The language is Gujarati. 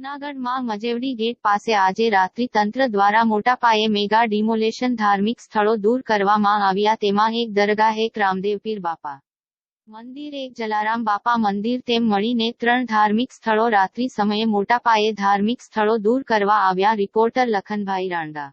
જૂનાગઢમાં મજેવડી ગેટ પાસે આજે રાત્રિ તંત્ર દ્વારા મોટા પાયે મેગા ડિમોલેશન ધાર્મિક સ્થળો દૂર કરવામાં આવ્યા તેમાં એક દરગાહ એક રામદેવપીર બાપા મંદિર એક જલારામ બાપા મંદિર તેમ મળીને 3 ધાર્મિક સ્થળો રાત્રિ સમયે મોટા પાયે ધાર્મિક સ્થળો દૂર કરવા આવ્યા રિપોર્ટર લખનભાઈ રાંડા।